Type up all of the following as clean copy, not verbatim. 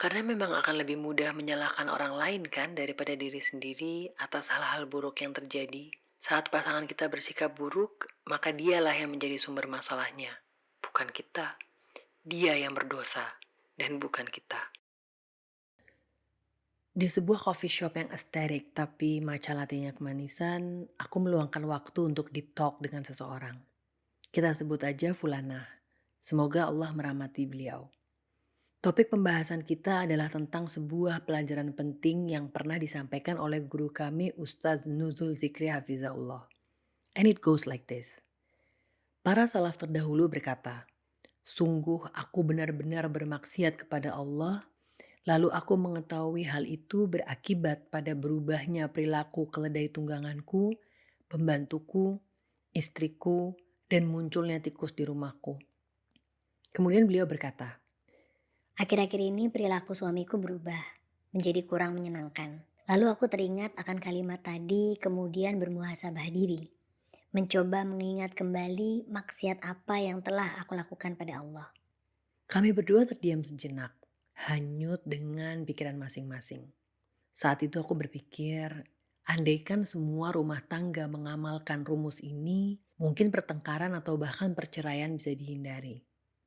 Karena memang akan lebih mudah menyalahkan orang lain kan daripada diri sendiri atas hal-hal buruk yang terjadi. Saat pasangan kita bersikap buruk, maka dialah yang menjadi sumber masalahnya. Bukan kita. Dia yang berdosa dan bukan kita. Di sebuah coffee shop yang estetik tapi matcha latte-nya kemanisan, aku meluangkan waktu untuk deep talk dengan seseorang. Kita sebut aja Fulana. Semoga Allah merahmati beliau. Topik pembahasan kita adalah tentang sebuah pelajaran penting yang pernah disampaikan oleh guru kami Ustadz Nuzul Zikri Hafizahullah. And it goes like this. Para salaf terdahulu berkata, "Sungguh aku benar-benar bermaksiat kepada Allah, lalu aku mengetahui hal itu berakibat pada berubahnya perilaku keledai tungganganku, pembantuku, istriku, dan munculnya tikus di rumahku." Kemudian beliau berkata, Akhir-akhir ini perilaku suamiku berubah, menjadi kurang menyenangkan. Lalu aku teringat akan kalimat tadi kemudian bermuhasabah diri. Mencoba mengingat kembali maksiat apa yang telah aku lakukan pada Allah. kami berdua terdiam sejenak, hanyut dengan pikiran masing-masing. Saat itu aku berpikir, andaikan semua rumah tangga mengamalkan rumus ini, mungkin pertengkaran atau bahkan perceraian bisa dihindari.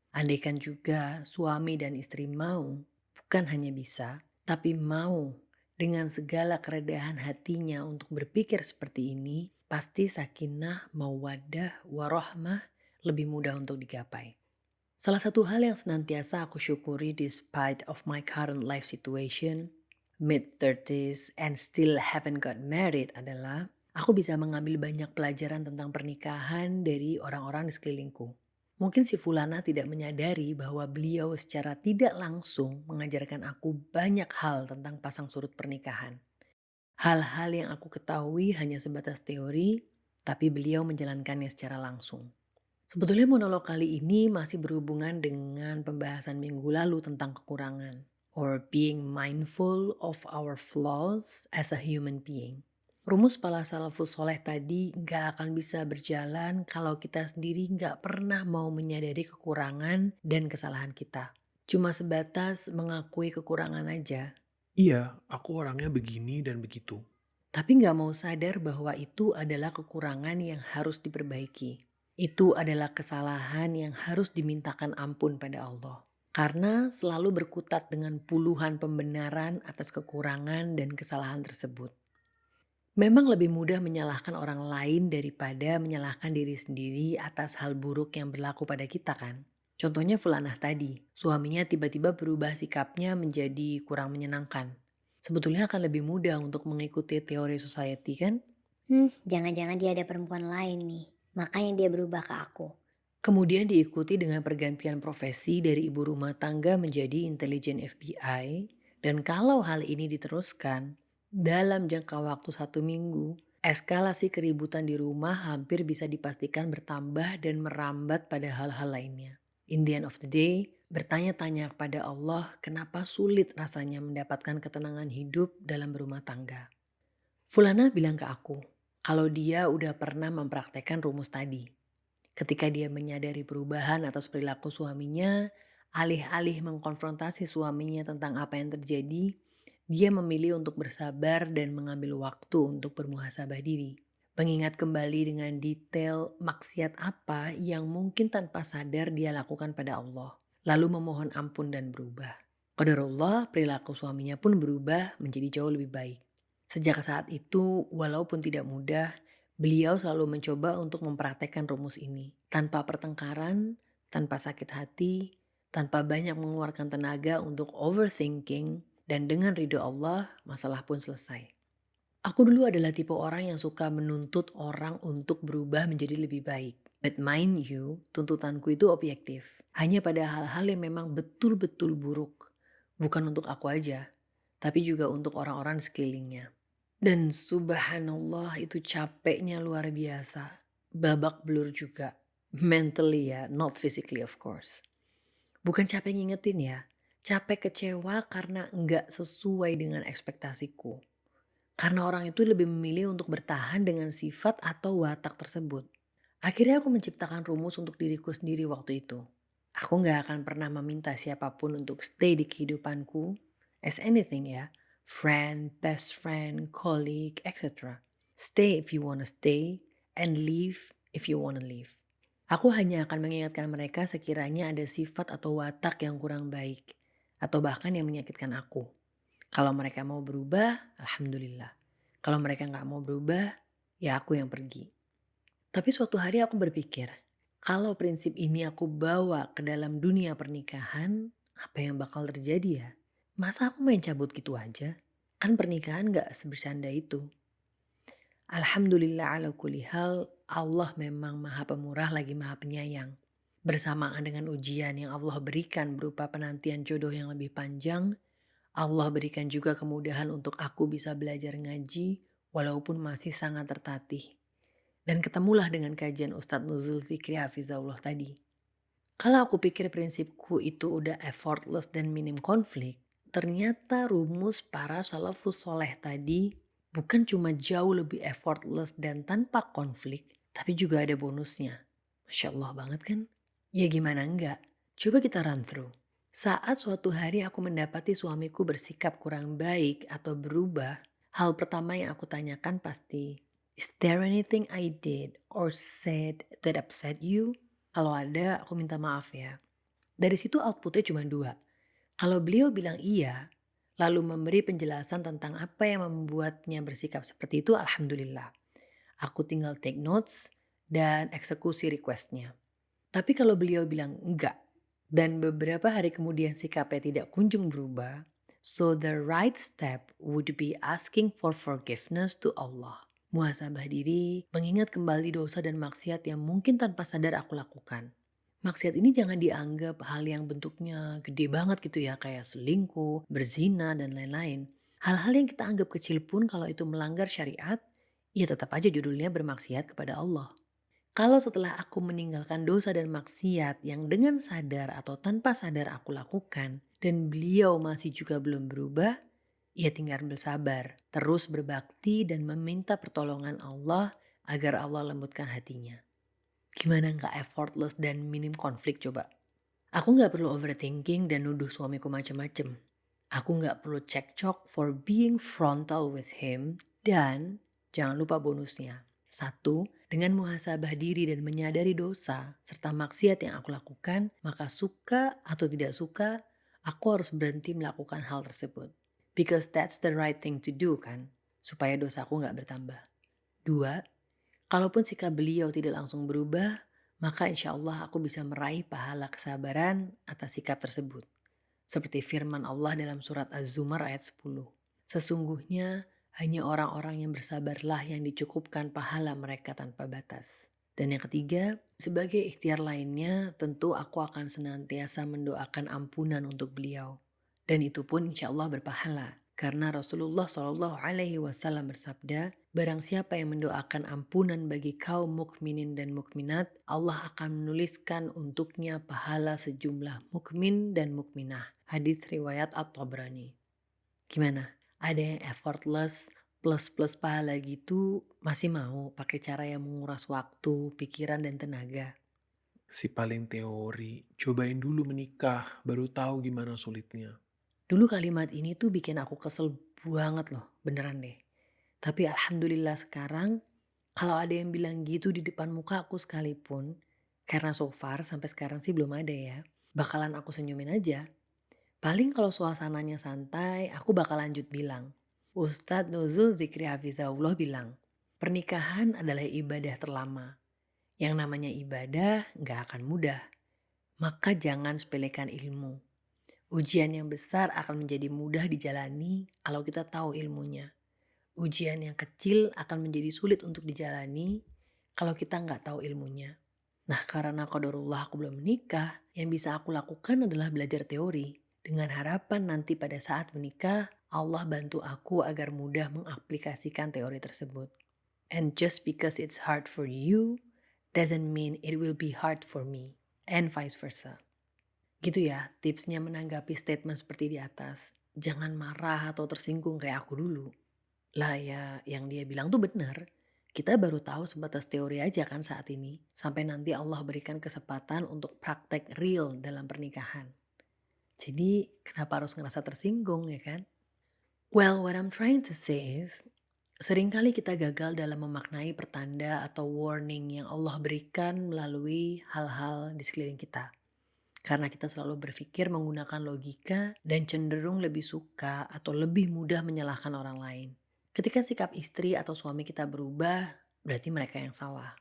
Andaikan juga suami dan istri mau, bukan hanya bisa, tapi mau dengan segala keredahan hatinya untuk berpikir seperti ini, pasti sakinah, mawaddah, warohmah lebih mudah untuk digapai. Salah satu hal yang senantiasa aku syukuri despite of my current life situation, mid-30s and still haven't got married adalah aku bisa mengambil banyak pelajaran tentang pernikahan dari orang-orang di sekelilingku. Mungkin si Fulana tidak menyadari bahwa beliau secara tidak langsung mengajarkan aku banyak hal tentang pasang surut pernikahan. Hal-hal yang aku ketahui hanya sebatas teori, tapi beliau menjalankannya secara langsung. Sebetulnya monolog kali ini masih berhubungan dengan pembahasan minggu lalu tentang kekurangan, or being mindful of our flaws as a human being. Rumus para salafus soleh tadi nggak akan bisa berjalan kalau kita sendiri nggak pernah mau menyadari kekurangan dan kesalahan kita. Cuma sebatas mengakui kekurangan aja, Iya, aku orangnya begini dan begitu. tapi nggak mau sadar bahwa itu adalah kekurangan yang harus diperbaiki. Itu adalah kesalahan yang harus dimintakan ampun pada Allah. Karena selalu berkutat dengan puluhan pembenaran atas kekurangan dan kesalahan tersebut. Memang lebih mudah menyalahkan orang lain daripada menyalahkan diri sendiri atas hal buruk yang berlaku pada kita kan. Contohnya Fulanah tadi, suaminya tiba-tiba berubah sikapnya menjadi kurang menyenangkan. Sebetulnya akan lebih mudah untuk mengikuti teori society kan? Jangan-jangan dia ada perempuan lain nih. Makanya dia berubah ke aku. Kemudian diikuti dengan pergantian profesi dari ibu rumah tangga menjadi intelijen FBI. Dan kalau hal ini diteruskan, dalam jangka waktu 1 minggu, eskalasi keributan di rumah hampir bisa dipastikan bertambah dan merambat pada hal-hal lainnya. In the end of the day, bertanya-tanya kepada Allah kenapa sulit rasanya mendapatkan ketenangan hidup dalam berumah tangga. Fulana bilang ke aku, kalau dia udah pernah mempraktekkan rumus tadi. Ketika dia menyadari perubahan atas perilaku suaminya, alih-alih mengkonfrontasi suaminya tentang apa yang terjadi, dia memilih untuk bersabar dan mengambil waktu untuk bermuhasabah diri. Mengingat kembali dengan detail maksiat apa yang mungkin tanpa sadar dia lakukan pada Allah. Lalu memohon ampun dan berubah. Qadarullah, perilaku suaminya pun berubah menjadi jauh lebih baik. Sejak saat itu, walaupun tidak mudah, beliau selalu mencoba untuk mempraktekkan rumus ini. Tanpa pertengkaran, tanpa sakit hati, tanpa banyak mengeluarkan tenaga untuk overthinking, dan dengan ridho Allah, masalah pun selesai. Aku dulu adalah tipe orang yang suka menuntut orang untuk berubah menjadi lebih baik. But mind you, tuntutanku itu objektif. Hanya pada hal-hal yang memang betul-betul buruk. Bukan untuk aku aja, tapi juga untuk orang-orang di sekelilingnya. Dan subhanallah itu capeknya luar biasa. Babak belur juga. Mentally ya, not physically of course. Bukan capek ngingetin ya, capek kecewa karena nggak sesuai dengan ekspektasiku. Karena orang itu lebih memilih untuk bertahan dengan sifat atau watak tersebut. Akhirnya aku menciptakan rumus untuk diriku sendiri waktu itu. Aku nggak akan pernah meminta siapapun untuk stay di kehidupanku. As anything ya, friend, best friend, colleague, etc. Stay if you wanna stay, and leave if you wanna leave. Aku hanya akan mengingatkan mereka sekiranya ada sifat atau watak yang kurang baik, atau bahkan yang menyakitkan aku. Kalau mereka mau berubah, alhamdulillah. Kalau mereka nggak mau berubah, ya aku yang pergi. Tapi suatu hari aku berpikir, kalau prinsip ini aku bawa ke dalam dunia pernikahan, apa yang bakal terjadi ya? Masa aku main cabut gitu aja? Kan pernikahan nggak sebercanda itu. Alhamdulillah ala kulli hal, Allah memang maha pemurah lagi maha penyayang. Bersamaan dengan ujian yang Allah berikan berupa penantian jodoh yang lebih panjang, Allah berikan juga kemudahan untuk aku bisa belajar ngaji walaupun masih sangat tertatih. Dan ketemulah dengan kajian Ustadz Nuzul Fikri Hafizahullah tadi. Kalau aku pikir prinsipku itu udah effortless dan minim konflik, ternyata rumus para salafus soleh tadi bukan cuma jauh lebih effortless dan tanpa konflik, tapi juga ada bonusnya. Masya Allah banget kan? Ya gimana enggak? Coba kita run through. Saat suatu hari aku mendapati suamiku bersikap kurang baik atau berubah, hal pertama yang aku tanyakan pasti, is there anything I did or said that upset you? Kalau ada, aku minta maaf ya. Dari situ outputnya cuma dua. Kalau beliau bilang iya, lalu memberi penjelasan tentang apa yang membuatnya bersikap seperti itu, alhamdulillah. Aku tinggal take notes dan eksekusi requestnya. Tapi kalau beliau bilang enggak, dan beberapa hari kemudian sikapnya tidak kunjung berubah, so the right step would be asking for forgiveness to Allah. Muhasabah diri, mengingat kembali dosa dan maksiat yang mungkin tanpa sadar aku lakukan. Maksiat ini jangan dianggap hal yang bentuknya gede banget gitu ya, kayak selingkuh, berzina, dan lain-lain. Hal-hal yang kita anggap kecil pun kalau itu melanggar syariat, ya tetap aja judulnya bermaksiat kepada Allah. Kalau setelah aku meninggalkan dosa dan maksiat yang dengan sadar atau tanpa sadar aku lakukan, dan beliau masih juga belum berubah, ya tinggal bersabar, terus berbakti dan meminta pertolongan Allah agar Allah lembutkan hatinya. Gimana nggak effortless dan minim konflik coba? Aku nggak perlu overthinking dan nuduh suamiku macem-macem. Aku nggak perlu cekcok for being frontal with him. Dan jangan lupa bonusnya. Satu, dengan muhasabah diri dan menyadari dosa serta maksiat yang aku lakukan, maka suka atau tidak suka, aku harus berhenti melakukan hal tersebut. Because that's the right thing to do kan, supaya dosaku nggak bertambah. Dua, kalaupun sikap beliau tidak langsung berubah, maka insya Allah aku bisa meraih pahala kesabaran atas sikap tersebut. Seperti firman Allah dalam surat Az-Zumar ayat 10. Sesungguhnya hanya orang-orang yang bersabarlah yang dicukupkan pahala mereka tanpa batas. Dan yang ketiga, sebagai ikhtiar lainnya tentu aku akan senantiasa mendoakan ampunan untuk beliau. Dan itu pun insya Allah berpahala. Karena Rasulullah SAW bersabda, barang siapa yang mendoakan ampunan bagi kaum mukminin dan mukminat, Allah akan menuliskan untuknya pahala sejumlah mukmin dan mukminah. Hadis riwayat At-Tabrani. Gimana? Ada yang effortless, plus pahala gitu, masih mau pakai cara yang menguras waktu, pikiran, dan tenaga? Si paling teori, cobain dulu menikah, baru tahu gimana sulitnya. Dulu kalimat ini tuh bikin aku kesel banget loh, beneran deh. Tapi alhamdulillah sekarang, kalau ada yang bilang gitu di depan muka aku sekalipun, karena so far sampai sekarang sih belum ada ya, bakalan aku senyumin aja. Paling kalau suasananya santai, aku bakal lanjut bilang. Ustadz Nuzul Zikri Hafizahullah bilang, pernikahan adalah ibadah terlama. Yang namanya ibadah gak akan mudah. Maka jangan sepelekan ilmu. Ujian yang besar akan menjadi mudah dijalani kalau kita tahu ilmunya. Ujian yang kecil akan menjadi sulit untuk dijalani kalau kita nggak tahu ilmunya. Nah, karena qadarullah aku belum menikah, yang bisa aku lakukan adalah belajar teori. Dengan harapan nanti pada saat menikah, Allah bantu aku agar mudah mengaplikasikan teori tersebut. And just because it's hard for you, doesn't mean it will be hard for me. And vice versa. Gitu ya, tipsnya menanggapi statement seperti di atas. Jangan marah atau tersinggung kayak aku dulu. Lah ya, yang dia bilang tuh benar. Kita baru tahu sebatas teori aja kan saat ini. Sampai nanti Allah berikan kesempatan untuk praktek real dalam pernikahan. Jadi kenapa harus ngerasa tersinggung ya kan? Well, what I'm trying to say is, seringkali kita gagal dalam memaknai pertanda atau warning yang Allah berikan melalui hal-hal di sekeliling kita. Karena kita selalu berpikir menggunakan logika dan cenderung lebih suka atau lebih mudah menyalahkan orang lain. Ketika sikap istri atau suami kita berubah, berarti mereka yang salah.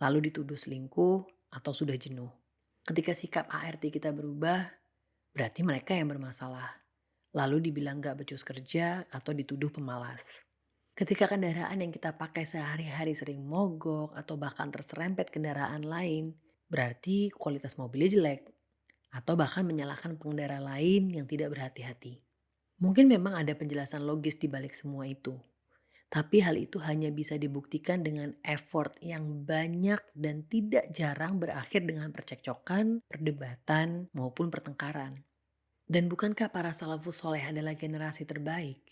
Lalu dituduh selingkuh atau sudah jenuh. Ketika sikap ART kita berubah, berarti mereka yang bermasalah. Lalu dibilang gak becus kerja atau dituduh pemalas. Ketika kendaraan yang kita pakai sehari-hari sering mogok atau bahkan terserempet kendaraan lain, berarti kualitas mobilnya jelek. Atau bahkan menyalahkan pengendara lain yang tidak berhati-hati. Mungkin memang ada penjelasan logis di balik semua itu. Tapi hal itu hanya bisa dibuktikan dengan effort yang banyak dan tidak jarang berakhir dengan percekcokan, perdebatan, maupun pertengkaran. Dan bukankah para salafus soleh adalah generasi terbaik?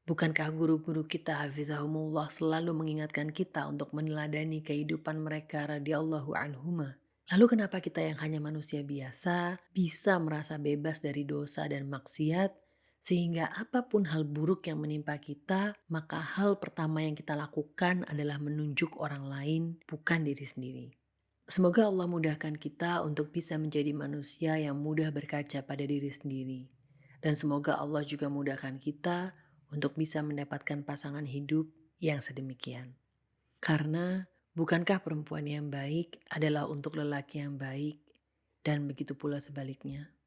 Bukankah guru-guru kita hafizahumullah selalu mengingatkan kita untuk meneladani kehidupan mereka radhiyallahu anhuma? Lalu kenapa kita yang hanya manusia biasa bisa merasa bebas dari dosa dan maksiat sehingga apapun hal buruk yang menimpa kita, maka hal pertama yang kita lakukan adalah menunjuk orang lain, bukan diri sendiri. Semoga Allah mudahkan kita untuk bisa menjadi manusia yang mudah berkaca pada diri sendiri. Dan semoga Allah juga mudahkan kita untuk bisa mendapatkan pasangan hidup yang sedemikian. Karena bukankah perempuan yang baik adalah untuk lelaki yang baik dan begitu pula sebaliknya?